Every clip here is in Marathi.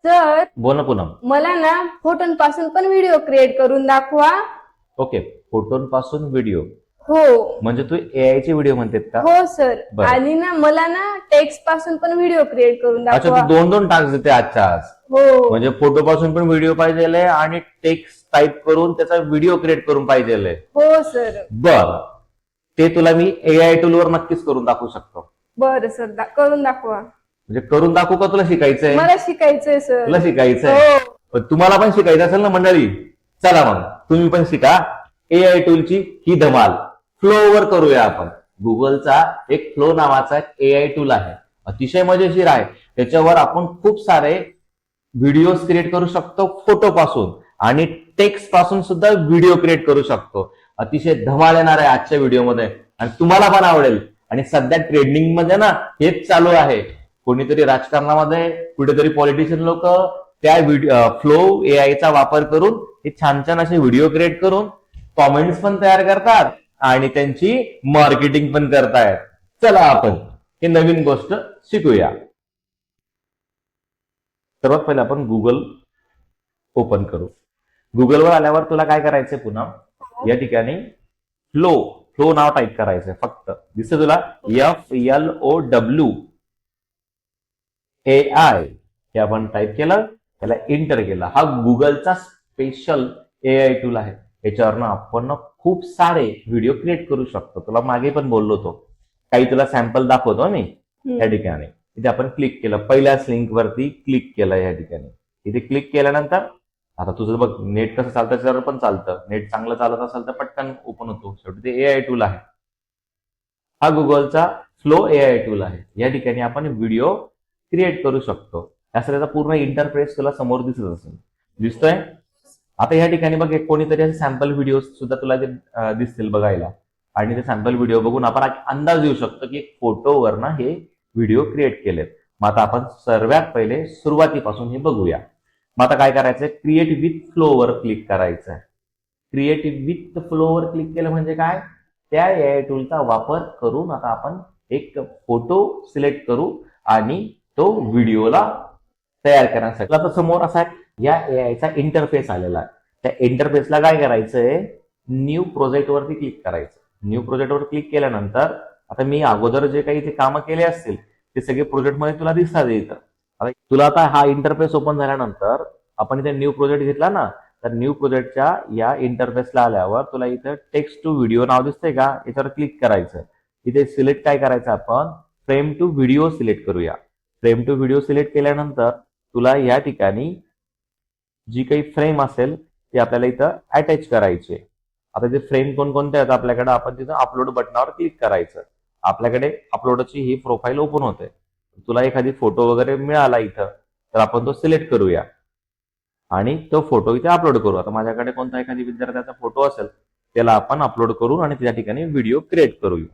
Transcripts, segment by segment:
सर बोल ना पूनम. मला ना फोटोंपासून पण व्हिडिओ क्रिएट करून दाखवा. ओके, फोटोंपासून व्हिडिओ हो म्हणजे तू एआय चे व्हिडिओ म्हणतेत का? हो सर. बरं. आणि ना मला ना टेक्स्ट पासून पण व्हिडिओ क्रिएट करून अच्छा, दाखवा. तू दोन दोन टास्क देते आजच्या आज. हो म्हणजे फोटो पासून पण व्हिडिओ पाहिजे आणि टेक्स्ट टाईप करून त्याचा व्हिडिओ क्रिएट करून पाहिजे. हो सर. बर, ते तुला मी एआय टूल वर नक्कीच करून दाखवू शकतो. बरं सर, करून दाखवा. म्हणजे करून दाखवू का तुला शिकायचंय? मला शिकायचंय सर. तुला शिकायचंय? हो पण तुम्हाला पण शिकायचं असेल ना मंडळी, चला मग तुम्ही पण शिका एआय टूलची ही धमाल. फ्लो वर करूया आपण. गुगलचा एक फ्लो नावाचा एआय टूल आहे, अतिशय मजेशीर आहे. त्याच्यावर आपण खूप सारे व्हिडिओज क्रिएट करू शकतो फोटो पासून, आणि टेक्स्ट पासून सुद्धा व्हिडिओ क्रिएट करू शकतो. अतिशय धमाल येणार आहे आजच्या व्हिडिओमध्ये आणि तुम्हाला पण आवडेल. आणि सध्या ट्रेंडिंग मध्ये ना हेच चालू आहे. कोणीतरी राजकारणामध्ये, कुठेतरी पॉलिटिशियन लोक त्या फ्लो एआयचा वापर करून हे छान छान असे व्हिडिओ क्रिएट करून कॉमेंट्स पण तयार करतात आणि त्यांची मार्केटिंग पण करतायत. चला आपण हे नवीन गोष्ट शिकूया. सर्वात पहिले आपण गुगल ओपन करू. गुगलवर आल्यावर तुला काय करायचंय पुन्हा, या ठिकाणी फ्लो फ्लो नाव टाईप करायचंय. फक्त दिसतं तुला FLOAI हे आपण टाईप केलं, त्याला एंटर केलं. हा गुगलचा स्पेशल एआय टूल आहे. याच्यावरनं आपण खूप सारे व्हिडिओ क्रिएट करू शकतो. तुला मागे पण बोललो होतो, काही तुला सॅम्पल दाखवतो मी या ठिकाणी. इथे आपण क्लिक केलं, पहिल्याच लिंक वरती क्लिक केलं. या ठिकाणी इथे क्लिक केल्यानंतर आता तुझं बघ नेट कसं चालतं त्याच्यावर पण चालतं. नेट चांगलं चालत असेल तर पटकन ओपन होतो. शेवटी ते एआय टूल आहे. हा गुगलचा फ्लो एआय टूल आहे. या ठिकाणी आपण व्हिडिओ क्रिएट करू शकतो. असं त्याचा पूर्ण इंटरफेस तुला समोर दिसत असेल, दिसतोय? आता या ठिकाणी बघ एक कोणीतरी असे सॅम्पल व्हिडिओ सुद्धा तुला दिसतील बघायला, आणि ते सॅम्पल व्हिडिओ बघून आपण अंदाज येऊ शकतो की फोटोवरनं हे व्हिडिओ क्रिएट केलेत. मग आता आपण सर्वात पहिले सुरुवातीपासून हे बघूया. मग आता काय करायचंय, क्रिएट विथ फ्लोवर क्लिक करायचं आहे. क्रिएट विथ फ्लोवर क्लिक केलं म्हणजे काय, त्या एआय टूलचा वापर करून आता आपण एक फोटो सिलेक्ट करू आणि तो व्हिडिओला तयार करण्यासाठी. आता समोर असा या एआयचा इंटरफेस आलेला आहे. त्या इंटरफेसला काय करायचंय, न्यू प्रोजेक्ट वरती क्लिक करायचं. न्यू प्रोजेक्ट वर क्लिक केल्यानंतर आता मी अगोदर जे काही इथे कामं केले असतील ते सगळे प्रोजेक्ट मध्ये तुला दिसतात इथं. आता तुला आता हा इंटरफेस ओपन झाल्यानंतर आपण इथे न्यू प्रोजेक्ट घेतला ना, तर न्यू प्रोजेक्टच्या या इंटरफेसला आल्यावर तुला इथं टेक्स्ट टू व्हिडिओ नाव दिसतंय का, याच्यावर क्लिक करायचं. इथे सिलेक्ट काय करायचं, आपण फ्रेम टू व्हिडिओ सिलेक्ट करूया. फ्रेम टू व्हिडिओ सिलेक्ट केल्यानंतर तुला या ठिकाणी जी काही फ्रेम असेल ती आपल्याला इथं अटॅच करायची. आता ते फ्रेम कोणकोणते आहेत आपल्याकडे, आपण तिथं अपलोड बटनावर क्लिक करायचं. आपल्याकडे अपलोडची ही प्रोफाईल ओपन होते. तुला एखादी फोटो वगैरे मिळाला इथं तर आपण तो सिलेक्ट करूया आणि तो फोटो इथे अपलोड करू. आता माझ्याकडे कोणता एखादी विद्यार्थ्याचा फोटो असेल त्याला आपण अपलोड करू आणि त्या ठिकाणी व्हिडिओ क्रिएट करूया.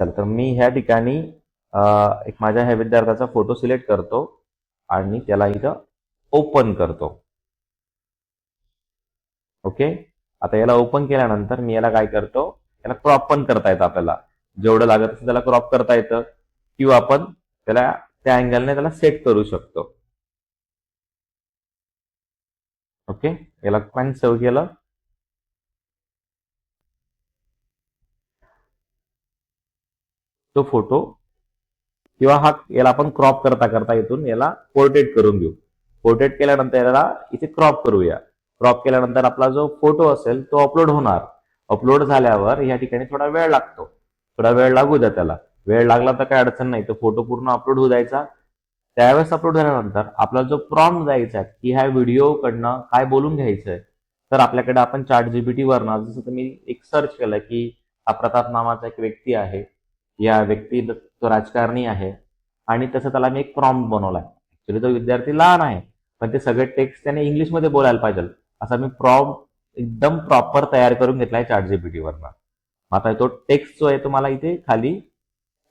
चला, तर मी ह्या ठिकाणी एक माझ्या ह्या विद्यार्थ्याचा फोटो सिलेक्ट करतो आणि त्याला इथं ओपन करतो. ओके, आता याला ओपन केल्यानंतर मी याला काय करतो, याला क्रॉप पण करता येतं. आपल्याला जेवढं लागत असेल त्याला क्रॉप करता येतं, किंवा आपण त्याला त्या अँगलने त्याला सेट करू शकतो. ओके, याला पण सेव्ह केलं. तो फोटो किंवा हा याला आपण क्रॉप करता करता इथून याला पोर्ट्रेट करून घेऊ. पोर्ट्रेट केल्यानंतर याला इथे क्रॉप करूया. क्रॉप केल्यानंतर आपला जो फोटो असेल तो अपलोड होणार. अपलोड झाल्यावर या ठिकाणी थोडा वेळ लागतो. थोडा वेळ लागू द्या त्याला. वेळ लागला तर काय अडचण नाही, तो फोटो पूर्ण अपलोड होऊ द्यायचा. त्यावेळेस अपलोड झाल्यानंतर आपला जो प्रॉम्प्ट द्यायचा आहे की ह्या व्हिडिओ कडनं काय बोलून घ्यायचंय, तर आपल्याकडे आपण ChatGPT वरनं जसं तुम्ही एक सर्च केलं की हा प्रताप नावाचा एक व्यक्ती आहे, या व्यक्ती तो राजकारणी आहे, आणि तसं त्याला मी एक प्रॉम्प्ट बनवलाय. ऍक्च्युली तो विद्यार्थी लहान आहे पण ते सगळे टेक्स्ट त्याने इंग्लिशमध्ये बोलायला पाहिजे असा मी प्रॉम्प्ट एकदम प्रॉपर तयार करून घेतलाय ChatGPT वरनं. आता तो टेक्स्ट जो आहे तो मला इथे खाली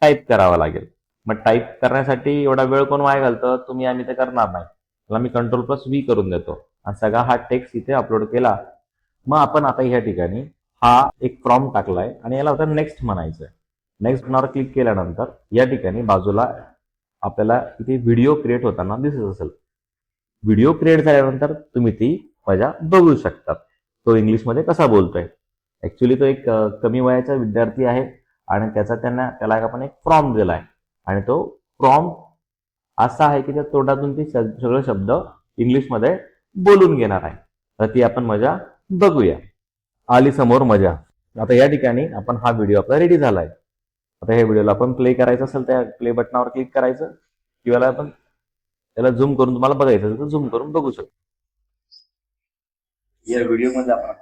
टाईप करावा लागेल. मग टाईप करण्यासाठी एवढा वेळ कोण वाया घालतं, तुम्ही आम्ही ते करणार नाही. त्याला मी Ctrl+V करून देतो आणि सगळा हा टेक्स्ट इथे अपलोड केला. मग आपण आता ह्या ठिकाणी हा एक प्रॉम्प्ट टाकलाय आणि याला आता नेक्स्ट म्हणायचंय. नेक्स्ट बटनावर क्लिक केल्यानंतर या ठिकाणी बाजूला आपल्याला इथे व्हिडिओ क्रिएट होताना दिसत असेल, व्हिडिओ क्रिएट झाल्यानंतर तुम्ही ती मजा बघू शकतात. तो इंग्लिशमध्ये कसा बोलतोय. ऍक्च्युली तो एक कमी वयाचा विद्यार्थी आहे आणि त्याला आपण एक प्रॉम्प्ट दिला आहे आणि तो प्रॉम्प्ट असा आहे की त्या तोंडातून ती सगळे शब्द इंग्लिशमध्ये बोलून घेणार आहे. तर ती आपण मजा बघूया. आली समोर मजा. आता या ठिकाणी आपण हा व्हिडिओ आपला रेडी झालाय. आता या व्हिडिओला आपण प्ले करायचं असेल तर प्ले बटनावर क्लिक करायचं किंवा आपण त्याला झूम करून तुम्हाला बघायचं असेल तर झूम करून बघू शकतो. या व्हिडिओमध्ये आपण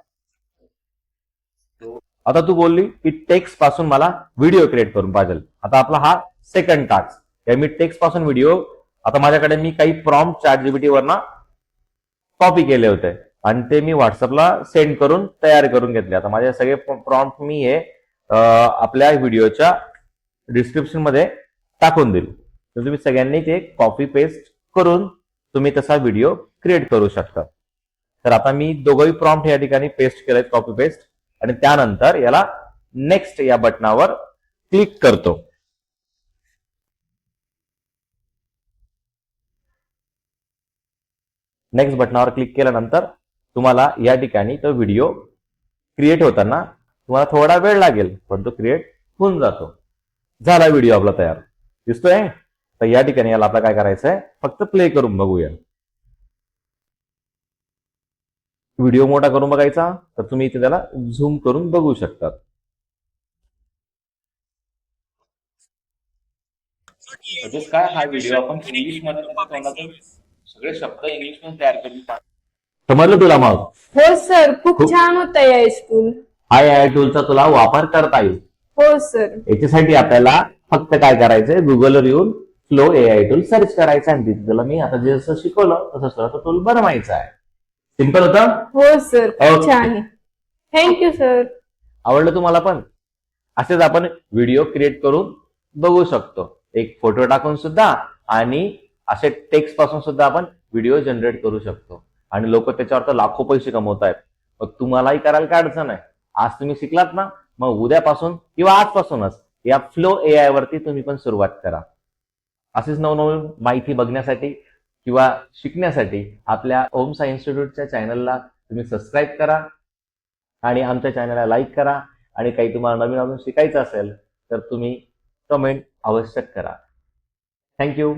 आता तू बोलली की टेक्स्ट पासून मला व्हिडिओ क्रिएट करून पाहिजे. आता आपला हा सेकंड टास्क. मी टेक्स्ट पासून व्हिडिओ, आता माझ्याकडे मी काही प्रॉम्प्ट ChatGPT वरनं कॉपी केले होते आणि ते मी व्हॉट्सअपला सेंड करून तयार करून घेतले. आता माझे सगळे प्रॉम्प्ट मी हे आपल्या व्हिडिओच्या डिस्क्रिप्शन मध्ये टाकून देईल. तर तुम्ही सगळ्यांनी ते कॉपी पेस्ट करून तुम्ही तसा व्हिडिओ क्रिएट करू शकता. तर आता मी दोघंही प्रॉम्प्ट या ठिकाणी पेस्ट केलेत, कॉपी पेस्ट, आणि त्यानंतर याला नेक्स्ट या बटनावर क्लिक करतो. नेक्स्ट बटनावर क्लिक केल्यानंतर तुम्हाला या ठिकाणी तो व्हिडिओ क्रिएट होताना तुम्हाला थोडा वेळ लागेल, पण तो क्रिएट होऊन जातो. झाला व्हिडिओ आपला तयार. दिसतोय. तर या ठिकाणी याला आपला काय करायचं आहे, फक्त प्ले करून बघूया. व्हिडिओ मोठा करून बघायचा तर तुम्ही इथे त्याला झूम करून बघू शकतात. म्हणजेच काय, हा व्हिडिओ आपण इंग्लिशमध्ये सगळे शब्द इंग्लिशमध्ये तयार करून समजलं तुला मग? हो सर, खूप छान होतं AI टूल. हा AI टूलचा तुला वापर करता येईल. हो सर. याच्यासाठी आपल्याला फक्त काय करायचंय, गुगलवर येऊन फ्लो AI टूल सर्च करायचं आणि तिथे तुला मी आता जसं शिकवलं तसं तुला तो टूल बनवायचा आहे. सिंपल होतं. हो सर, खूप छान. Thank you sir. आवडलं तुम्हाला पण? असेच आपण व्हिडिओ क्रिएट करून बघू शकतो. एक फोटो टाकून सुद्धा आणि असे टेक्स्ट पासून सुद्धा आपण व्हिडिओ जनरेट करू शकतो आणि लोक त्याच्यावर तर लाखो पैसे कमवत आहेत. मग तुम्हालाही करायला काय अडचण आहे. आज तुम्ही शिकलात ना, मग उद्यापासून किंवा आजपासूनच या फ्लो AI वरती तुम्ही पण सुरुवात करा. असेच नवनवीन माहिती बघण्यासाठी किंवा शिकण्यासाठी आपल्या ओम साई इन्स्टिट्यूटच्या चॅनलला तुम्ही सबस्क्राईब करा आणि आमच्या चॅनलला लाईक करा. आणि काही तुम्हाला नवीन अजून शिकायचं असेल तर तुम्ही कमेंट अवश्य करा. थँक्यू.